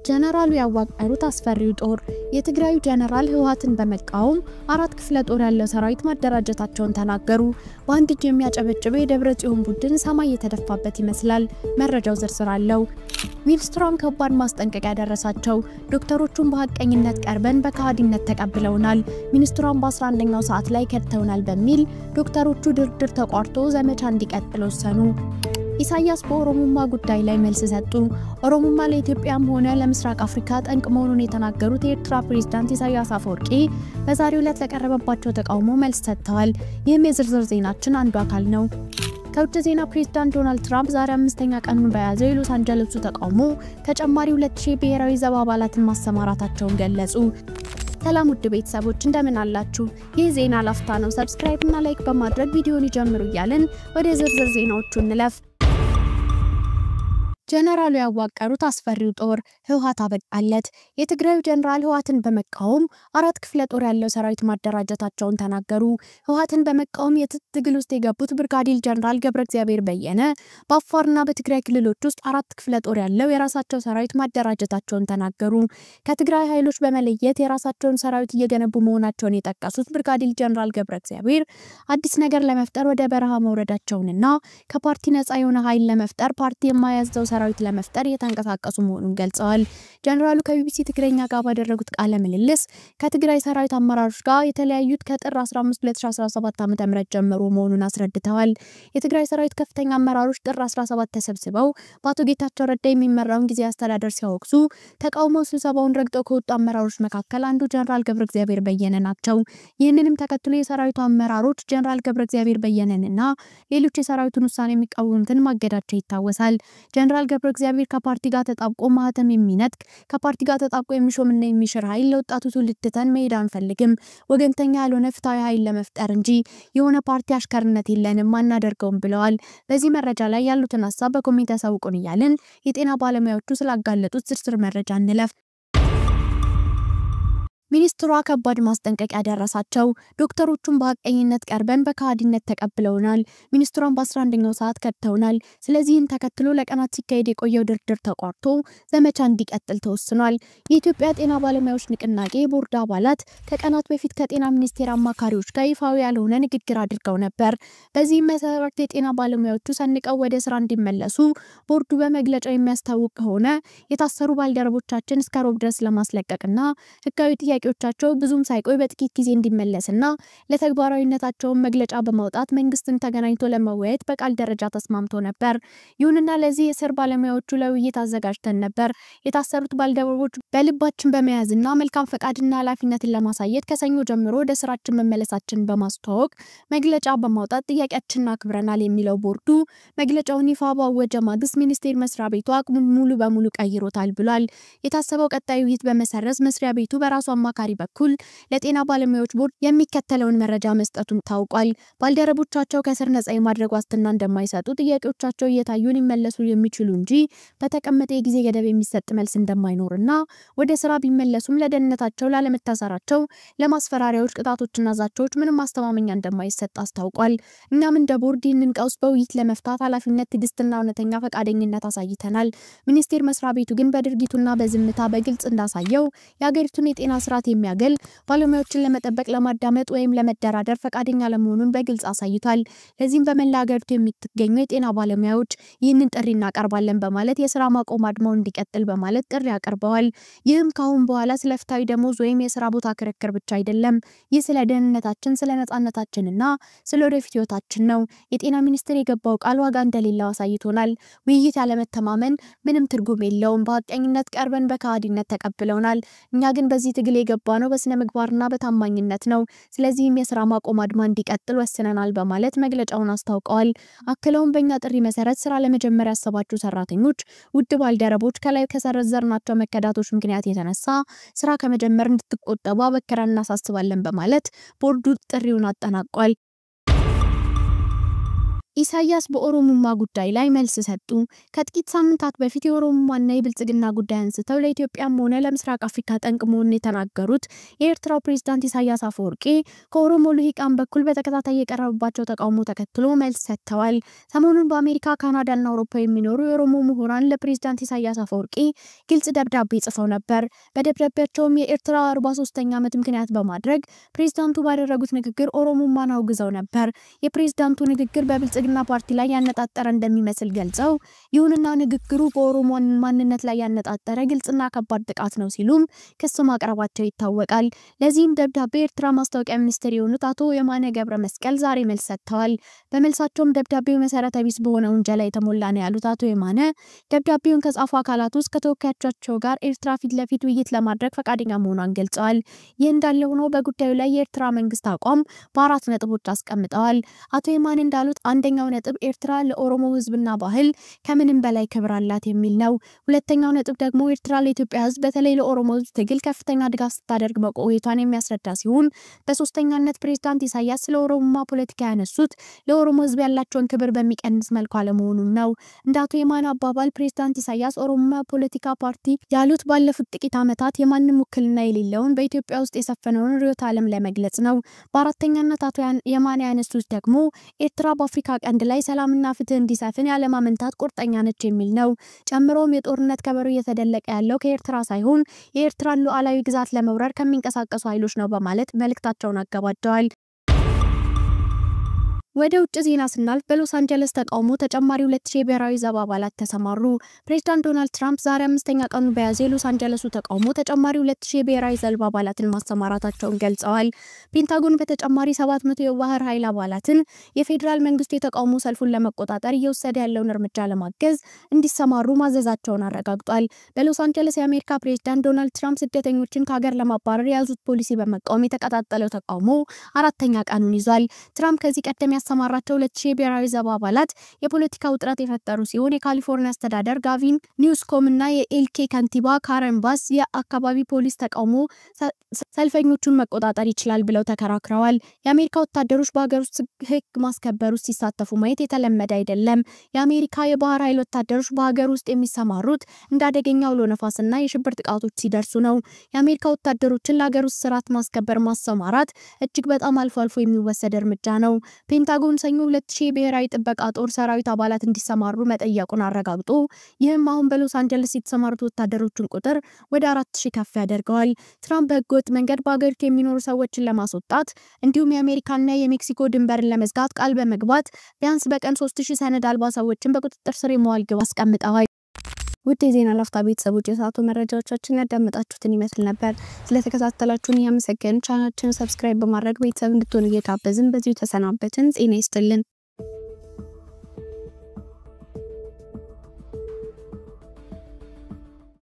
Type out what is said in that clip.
ጀነራሉ ያዋቀሩት አስፈሪው ጦር የትግራዩ ጀነራል ህወሓትን በመቃወም 4 ክፍለ ጦር ያለው ሰራዊት ማደራጀታቸውን ተናገሩ። በአንድ እጅ የሚያጨበጭበው የደብረጽዮን ቡድን ሰማይ የተደፋበት ይመስላል። መረጃው ዝርዝር አለው። ሚኒስትሯን ከባድ ማስጠንቀቂያ ደረሳቸው። ዶክተሮቹን በሐቀኝነት ቀርበን በካሃዲነት ተቀብለውናል። ሚኒስትሯን በ11ኛው ሰዓት ላይ ከድተውናል በሚል ዶክተሮቹ ድርድር ተቋርጦ ዘመቻ እንዲቀጥል ወሰኑ። ኢሳያስ በኦሮሞማ ጉዳይ ላይ መልስ ሰጡ። ኦሮሞማ ለኢትዮጵያም ሆነ ለምስራቅ አፍሪካ ጠንቅ መሆኑን የተናገሩት የኤርትራ ፕሬዝዳንት ኢሳያስ አፈወርቂ በዛሬው ዕለት ለቀረበባቸው ተቃውሞ መልስ ሰጥተዋል። ይህም የዝርዝር ዜናችን አንዱ አካል ነው። ከውጭ ዜና ፕሬዝዳንት ዶናልድ ትራምፕ ዛሬ 5ኛ ቀኑን በያዘው የሎስ አንጀለሱ ተቃውሞ ተጨማሪ 2000 ብሔራዊ ዘብ አባላትን ማሰማራታቸውን ገለጹ። ሰላም ውድ ቤተሰቦች እንደምን አላችሁ? ይህ ዜና ላፍታ ነው። ሰብስክራይብ እና ላይክ በማድረግ ቪዲዮውን ይጀምሩ እያልን ወደ ዝርዝር ዜናዎቹ እንለፍ። ጀነራሉ ያዋቀሩት አስፈሪው ጦር ህወሓት አበቃለት። የትግራዩ ጀነራል ህወሓትን በመቃወም 4 ክፍለ ጦር ያለው ሰራዊት ማደራጀታቸውን ተናገሩ። ህወሓትን በመቃወም የትግል ውስጥ የገቡት ብርጋዴር ጀነራል ገብረእግዚአብሔር በየነ በአፋርና በትግራይ ክልሎች ውስጥ 4 ክፍለ ጦር ያለው የራሳቸው ሰራዊት ማደራጀታቸውን ተናገሩ። ከትግራይ ኃይሎች በመለየት የራሳቸውን ሰራዊት እየገነቡ መሆናቸውን የጠቀሱት ብርጋዴር ጀነራል ገብረእግዚአብሔር አዲስ ነገር ለመፍጠር ወደ በረሃ መውረዳቸውንና ከፓርቲ ነፃ የሆነ ኃይል ለመፍጠር ፓርቲ የማያዘው ሰራዊት ለመፍጠር የተንቀሳቀሱ መሆኑን ገልጸዋል። ጀነራሉ ከቢቢሲ ትግረኛ ጋር ባደረጉት ቃለ ምልልስ ከትግራይ ሰራዊት አመራሮች ጋር የተለያዩት ከጥር 15 2017 ዓ.ም ጀምሮ መሆኑን አስረድተዋል። የትግራይ ሰራዊት ከፍተኛ አመራሮች ጥር 17 ተሰብስበው በአቶ ጌታቸው ረዳ የሚመራውን ጊዜ አስተዳደር ሲያወቅሱ ተቃውሞ ስብሰባውን ረግጠው ከወጡ አመራሮች መካከል አንዱ ጀነራል ገብረእግዚአብሔር በየነ ናቸው። ይህንንም ተከትሎ የሰራዊቱ አመራሮች ጀነራል ገብረእግዚአብሔር በየነንና ሌሎች የሰራዊቱን ውሳኔ የሚቃወሙትን ማገዳቸው ይታወሳል። ጀነራል ገብረእግዚአብሔር ከፓርቲ ጋር ተጣብቆ ማህተም የሚነጥቅ ከፓርቲ ጋር ተጣብቆ የሚሾምና የሚሽር ኃይል ለወጣቱ ትውልድ ትተን መሄድ አንፈልግም፣ ወገንተኛ ያልሆነ ፍትሃዊ ኃይል ለመፍጠር እንጂ የሆነ ፓርቲ አሽከርነት የለንም አናደርገውም ብለዋል። በዚህ መረጃ ላይ ያሉትን ሐሳብ በኮሜንት ያሳውቁን እያልን የጤና ባለሙያዎቹ ስላጋለጡት ዝርዝር መረጃ እንለፍ። ሚኒስትሯ ከባድ ማስጠንቀቂያ ደረሳቸው። ዶክተሮቹን በሐቀኝነት ቀርበን በካሃዲነት ተቀብለውናል። ሚኒስትሯን በ11ኛው ሰዓት ከድተውናል። ስለዚህን ተከትሎ ለቀናት ሲካሄድ የቆየው ድርድር ተቋርጦ ዘመቻ እንዲቀጥል ተወስኗል። የኢትዮጵያ ጤና ባለሙያዎች ንቅናቄ ቦርድ አባላት ከቀናት በፊት ከጤና ሚኒስቴር አማካሪዎች ጋር ይፋዊ ያልሆነ ንግግር አድርገው ነበር። በዚህ መሰረት የጤና ባለሙያዎቹ ሰንቀው ወደ ስራ እንዲመለሱ ቦርዱ በመግለጫው የሚያስታውቅ ከሆነ የታሰሩ ባልደረቦቻችን እስከ ሮብ ድረስ ለማስለቀቅና ህጋዊ ጥያቄዎቻቸው ብዙም ሳይቆይ በጥቂት ጊዜ እንዲመለስና ለተግባራዊነታቸው መግለጫ በማውጣት መንግስትን ተገናኝቶ ለመወያየት በቃል ደረጃ ተስማምቶ ነበር። ይሁንና ለዚህ የስር ባለሙያዎቹ ለውይይት አዘጋጅተን ነበር። የታሰሩት ባልደረቦች በልባችን በመያዝና መልካም ፈቃድና ኃላፊነትን ለማሳየት ከሰኞ ጀምሮ ወደ ስራችን መመለሳችን በማስተዋወቅ መግለጫ በማውጣት ጥያቄያችንን አክብረናል የሚለው ቦርዱ መግለጫውን ይፋ ባወጀ ማግስት ሚኒስቴር መስሪያ ቤቱ አቅሙን ሙሉ በሙሉ ቀይሮታል ብሏል። የታሰበው ቀጣዩ ውይይት በመሰረዝ መስሪያ ቤቱ በራሱ አማካሪ በኩል ለጤና ባለሙያዎች ቦርድ የሚከተለውን መረጃ መስጠቱን ታውቋል። ባልደረቦቻቸው ከስር ነፃ የማድረግ ዋስትና እንደማይሰጡ ጥያቄዎቻቸው እየታዩ ሊመለሱ የሚችሉ እንጂ በተቀመጠ የጊዜ ገደብ የሚሰጥ መልስ እንደማይኖርና ወደ ስራ ቢመለሱም ለደህንነታቸው ላለመታሰራቸው ለማስፈራሪያዎች ቅጣቶችና ዛቻዎች ምንም ማስተማመኛ እንደማይሰጥ አስታውቋል። እኛም እንደ ቦርድ ይህንን ቀውስ በውይይት ለመፍታት ኃላፊነት፣ ትዕግስትና እውነተኛ ፈቃደኝነት አሳይተናል። ሚኒስቴር መስሪያ ቤቱ ግን በድርጊቱና በዝምታ በግልጽ እንዳሳየው የሀገሪቱን የጤና ስርዓት የሚያገል ባለሙያዎችን ለመጠበቅ ለማዳመጥ ወይም ለመደራደር ፈቃደኛ ለመሆኑን በግልጽ አሳይቷል። ለዚህም በመላ ሀገሪቱ የሚገኙ የጤና ባለሙያዎች ይህንን ጥሪ እናቀርባለን በማለት የስራ ማቆም አድማው እንዲቀጥል በማለት ጥሪ አቀርበዋል። ይህም ካሁን በኋላ ስለ ፍትሃዊ ደሞዝ ወይም የስራ ቦታ ክርክር ብቻ አይደለም። ይህ ስለ ደህንነታችን፣ ስለ ነፃነታችንና ስለ ወደፊት ህይወታችን ነው። የጤና ሚኒስቴር የገባው ቃል ዋጋ እንደሌለው አሳይቶናል። ውይይት ያለመተማመን ምንም ትርጉም የለውም። በሐቀኝነት ቀርበን በካሃዲነት ተቀብለውናል። እኛ ግን በዚህ ትግል የገባነው በስነ ምግባርና በታማኝነት ነው። ስለዚህም የስራ ማቆም አድማ እንዲቀጥል ወስነናል በማለት መግለጫውን አስታውቀዋል። አክለውም በእኛ ጥሪ መሰረት ስራ ለመጀመር ያሰባችሁ ሰራተኞች፣ ውድ ባልደረቦች ከላይ ከሰረዘርናቸው መከዳቶች ምክንያት የተነሳ ስራ ከመጀመር እንድትቆጠቡ አበክረን እናሳስባለን በማለት ቦርዱ ጥሪውን አጠናቋል። ኢሳያስ በኦሮሞማ ጉዳይ ላይ መልስ ሰጡ። ከጥቂት ሳምንታት በፊት የኦሮሞማና የብልጽግና ጉዳይ አንስተው ለኢትዮጵያም ሆነ ለምስራቅ አፍሪካ ጠንቅ መሆኑን የተናገሩት የኤርትራው ፕሬዝዳንት ኢሳያስ አፈወርቂ ከኦሮሞ ልሂቃን በኩል በተከታታይ የቀረበባቸው ተቃውሞ ተከትሎ መልስ ሰጥተዋል። ሰሞኑን በአሜሪካ፣ ካናዳና አውሮፓ የሚኖሩ የኦሮሞ ምሁራን ለፕሬዝዳንት ኢሳያስ አፈወርቂ ግልጽ ደብዳቤ ጽፈው ነበር። በደብዳቤያቸውም የኤርትራ 43ኛ ዓመት ምክንያት በማድረግ ፕሬዝዳንቱ ባደረጉት ንግግር ኦሮሞማን አውግዘው ነበር። የፕሬዝዳንቱ ንግግር በብልጽግና ፓርቲ ላይ ያነጣጠረ እንደሚመስል ገልጸው ይሁንና ንግግሩ በኦሮሞ ማንነት ላይ ያነጣጠረ ግልጽና ከባድ ጥቃት ነው ሲሉም ክስ ማቅረባቸው ይታወቃል። ለዚህም ደብዳቤ ኤርትራ ማስታወቂያ ሚኒስትር የሆኑት አቶ የማነ ገብረ መስቀል ዛሬ መልስ ሰጥተዋል። በመልሳቸውም ደብዳቤው መሰረተ ቢስ በሆነ ወንጀል የተሞላ ነው ያሉት አቶ የማነ ደብዳቤውን ከጻፉ አካላት ውስጥ ከተወካዮቻቸው ጋር ኤርትራ ፊት ለፊት ውይይት ለማድረግ ፈቃደኛ መሆኗን ገልጸዋል። ይህ እንዳለ ሆኖ በጉዳዩ ላይ የኤርትራ መንግስት አቋም በአራት ነጥቦች አስቀምጠዋል። አቶ የማነ እንዳሉት አንደኛው ነጥብ ኤርትራ ለኦሮሞ ህዝብና ባህል ከምንም በላይ ክብር አላት የሚል ነው። ሁለተኛው ነጥብ ደግሞ ኤርትራ ለኢትዮጵያ ህዝብ በተለይ ለኦሮሞ ህዝብ ትግል ከፍተኛ ድጋፍ ስታደርግ መቆየቷን የሚያስረዳ ሲሆን በሶስተኛነት ፕሬዝዳንት ኢሳያስ ስለ ኦሮሞማ ፖለቲካ ያነሱት ለኦሮሞ ህዝብ ያላቸውን ክብር በሚቀንስ መልኩ አለመሆኑን ነው። እንደ አቶ የማነ አባባል ፕሬዝዳንት ኢሳያስ ኦሮሞማ ፖለቲካ ፓርቲ ያሉት ባለፉት ጥቂት ዓመታት የማንም ውክልና የሌለውን በኢትዮጵያ ውስጥ የሰፈነውን ርዕዮተ ዓለም ለመግለጽ ነው። በአራተኛነት አቶ የማነ ያነሱት ደግሞ ኤርትራ በአፍሪካ ቀንድ ላይ ሰላምና ፍትህ እንዲሰፍን ያለማመንታት ቁርጠኛ ነች የሚል ነው። ጨምሮም የጦርነት ከበሮ እየተደለቀ ያለው ከኤርትራ ሳይሆን የኤርትራን ሉዓላዊ ግዛት ለመውረር ከሚንቀሳቀሱ ኃይሎች ነው በማለት መልእክታቸውን አጋባደዋል። ወደ ውጭ ዜና ስናልፍ በሎስ አንጀለስ ተቃውሞ ተጨማሪ 2000 ብሔራዊ ዘብ አባላት ተሰማሩ። ፕሬዝዳንት ዶናልድ ትራምፕ ዛሬ 5ኛ ቀኑ በያዘው የሎስ አንጀለሱ ተቃውሞ ተጨማሪ 2000 ብሔራዊ ዘብ አባላትን ማሰማራታቸውን ገልጸዋል። ፔንታጎን በተጨማሪ 700 የባህር ኃይል አባላትን የፌዴራል መንግስቱ የተቃውሞ ሰልፉን ለመቆጣጠር እየወሰደ ያለውን እርምጃ ለማገዝ እንዲሰማሩ ማዘዛቸውን አረጋግጧል። በሎስ አንጀለስ የአሜሪካ ፕሬዝዳንት ዶናልድ ትራምፕ ስደተኞችን ከሀገር ለማባረር የያዙት ፖሊሲ በመቃወም የተቀጣጠለው ተቃውሞ 4ኛ ቀኑን ይዟል። ትራምፕ ከዚህ ቀደም ያሰማራቸው 2000 ብሔራዊ ዘብ አባላት የፖለቲካ ውጥረት የፈጠሩ ሲሆን የካሊፎርኒያ አስተዳደር ጋቪን ኒውስኮም እና የኤልኬ ከንቲባ ካረን ባስ የአካባቢ ፖሊስ ተቃውሞ ሰልፈኞቹን መቆጣጠር ይችላል ብለው ተከራክረዋል። የአሜሪካ ወታደሮች በሀገር ውስጥ ህግ ማስከበር ውስጥ ሲሳተፉ ማየት የተለመደ አይደለም። የአሜሪካ የባህር ኃይል ወታደሮች በሀገር ውስጥ የሚሰማሩት እንደ አደገኛ አውሎ ነፋስና የሽብር ጥቃቶች ሲደርሱ ነው። የአሜሪካ ወታደሮችን ለሀገር ውስጥ ስርዓት ማስከበር ማሰማራት እጅግ በጣም አልፎ አልፎ የሚወሰድ እርምጃ ነው። ፔንታጎን ሰኞ 2000 ብሔራዊ ጥበቃ ጦር ሰራዊት አባላት እንዲሰማሩ መጠየቁን አረጋግጦ ይህም አሁን በሎስ አንጀለስ የተሰማሩት ወታደሮችን ቁጥር ወደ 4000 ከፍ ያደርገዋል። ትራምፕ በህገወጥ መንገድ በአገሪቱ የሚኖሩ ሰዎችን ለማስወጣት እንዲሁም የአሜሪካና የሜክሲኮ ድንበርን ለመዝጋት ቃል በመግባት ቢያንስ በቀን 3000 ሰነድ አልባ ሰዎችን በቁጥጥር ስር የማዋል ግብ አስቀምጠዋል። ውድ የዜና ላፍታ ቤተሰቦች የሰዓቱ መረጃዎቻችን ያዳመጣችሁትን ይመስል ነበር። ስለተከታተላችሁን ያመሰግናለን። ቻናላችንን ሰብስክራይብ በማድረግ ቤተሰብ እንድትሆኑ እየጋበዝን በዚሁ ተሰናበትን። ጤና ይስጥልን።